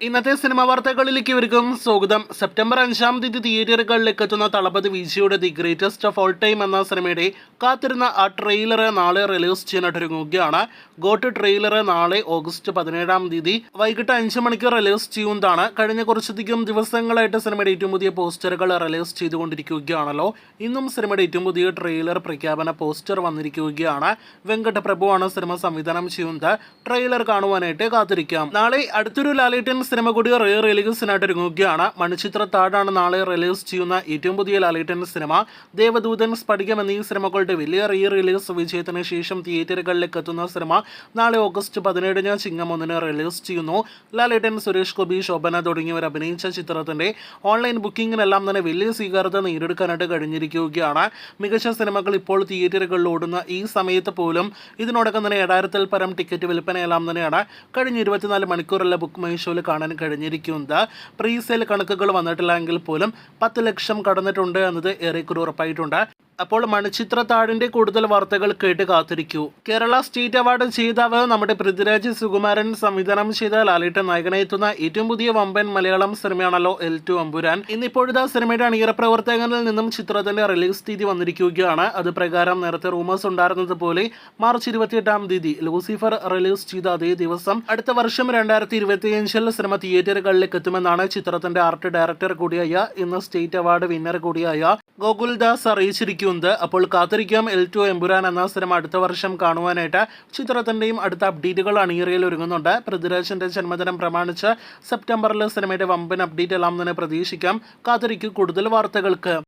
ഇന്നത്തെ സിനിമാ വാർത്തകളിലേക്ക് ഇവർക്കും സ്വാഗതം. സെപ്റ്റംബർ 5-ാം തീയതി തിയേറ്ററുകളിലേക്ക് എത്തുന്ന തളപതി വിജയുടെ the greatest of all time എന്ന സിനിമയുടെ കാത്തിരുന്ന ആ ട്രെയിലർ നാളെ റിലീസ് ചെയ്യാനായിട്ടൊരുങ്ങുകയാണ്. ഗോട്ട് ട്രെയിലർ നാളെ ഓഗസ്റ്റ് 17-ാം തീയതി വൈകിട്ട് 5 മണിക്ക് റിലീസ് ചെയ്യുന്നതാണ്. കഴിഞ്ഞ കുറച്ചധികം ദിവസങ്ങളായിട്ട് സിനിമയുടെ ഏറ്റവും പുതിയ പോസ്റ്ററുകൾ റിലീസ് ചെയ്തുകൊണ്ടിരിക്കുകയാണല്ലോ. ഇന്നും സിനിമയുടെ ഏറ്റവും പുതിയ ട്രെയിലർ പ്രഖ്യാപന പോസ്റ്റർ വന്നിരിക്കുകയാണ്. വെങ്കട് പ്രഭുവാണ് സിനിമ സംവിധാനം ചെയ്യുന്നത്. ട്രെയിലർ കാണുവാനായിട്ട് കാത്തിരിക്കാം. നാളെ അടുത്തൊരു ലാലേട്ടൻ സിനിമ കൂടി റിലീസിനായിട്ട് ഒരുങ്ങുകയാണ്. മണിച്ചിത്രത്താഴാണ് നാളെ റിലീസ് ചെയ്യുന്ന ഏറ്റവും പുതിയ ലാലേട്ടൻ സിനിമ. ദേവദൂതൻ, സ്ഫടികം എന്നീ സിനിമകളുടെ വലിയ റിലീസ് വിജയത്തിന് ശേഷം തിയേറ്ററുകളിലേക്ക് എത്തുന്ന സിനിമ നാളെ ഓഗസ്റ്റ് 17-ന് ചിങ്ങം 1-ന് റിലീസ് ചെയ്യുന്നു. ലാലേട്ടൻ, സുരേഷ് ഗോപി, ശോഭന തുടങ്ങിയവർ അഭിനയിച്ച ചിത്രത്തിന്റെ ഓൺലൈൻ ബുക്കിങ്ങിനെല്ലാം തന്നെ വലിയ സ്വീകാര്യത നേടിയെടുക്കാനായിട്ട് കഴിഞ്ഞിരിക്കുകയാണ്. മികച്ച സിനിമകൾ ഇപ്പോൾ തിയേറ്ററുകളിൽ ഓടുന്ന ഈ സമയത്ത് പോലും ഇതിനോടകം തന്നെ 7000-ൽ പരം ടിക്കറ്റ് വിൽപ്പനയെല്ലാം തന്നെയാണ് കഴിഞ്ഞ 24 മണിക്കൂറുള്ള ബുക്ക് മൈ ഷോയിൽ കാണാൻ കഴിഞ്ഞിരിക്കുന്നത്. പ്രീസെയിൽ കണക്കുകൾ വന്നിട്ടില്ലെങ്കിൽ പോലും 10 ലക്ഷം കടന്നിട്ടുണ്ട് എന്നത് ഏറെക്കുറെ ഉറപ്പായിട്ടുണ്ട്. അപ്പോൾ മണിച്ചിത്രത്താഴിന്റെ കൂടുതൽ വാർത്തകൾ കേട്ട് കാത്തിരിക്കൂ. കേരള സ്റ്റേറ്റ് അവാർഡ് ജേതാവ് നമ്മുടെ പൃഥ്വിരാജ് സുകുമാരൻ സംവിധാനം ചെയ്ത ലാലേട്ടൻ നായകനെത്തുന്ന ഏറ്റവും പുതിയ വമ്പൻ മലയാളം സിനിമയാണല്ലോ L2 എമ്പുരാൻ. ഇന്നിപ്പോഴത്തെ സിനിമയുടെ അണിയറ പ്രവർത്തകരിൽ നിന്നും ചിത്രത്തിന്റെ റിലീസ് തീയതി വന്നിരിക്കുകയാണ്. അത് പ്രകാരം നേരത്തെ റൂമേഴ്സ് ഉണ്ടായിരുന്നത് പോലെ മാർച്ച് 28-ാം തീയതി ലൂസിഫർ റിലീസ് ചെയ്ത അതേ ദിവസം അടുത്ത വർഷം 2025-ൽ സിനിമ തിയേറ്ററുകളിലേക്ക് എത്തുമെന്നാണ് ചിത്രത്തിന്റെ ആർട്ട് ഡയറക്ടർ കൂടിയായ ഇന്ന് സ്റ്റേറ്റ് അവാർഡ് വിന്നർ കൂടിയായ ഗോകുൽദാസ് അറിയിച്ചിരിക്കുന്നത്. അപ്പോൾ കാത്തിരിക്കാം L2 എമ്പുരാൻ എന്ന സിനിമ അടുത്ത വർഷം കാണുവാനായിട്ട്. ചിത്രത്തിന്റെയും അടുത്ത അപ്ഡേറ്റുകൾ അണിയറയിൽ ഒരുങ്ങുന്നുണ്ട്. പൃഥ്വിരാജിന്റെ ജന്മദിനം പ്രമാണിച്ച് സെപ്റ്റംബറിൽ സിനിമയുടെ വമ്പൻ അപ്ഡേറ്റ് എല്ലാം തന്നെ പ്രതീക്ഷിക്കാം. കാത്തിരിക്കും കൂടുതൽ വാർത്തകൾക്ക്.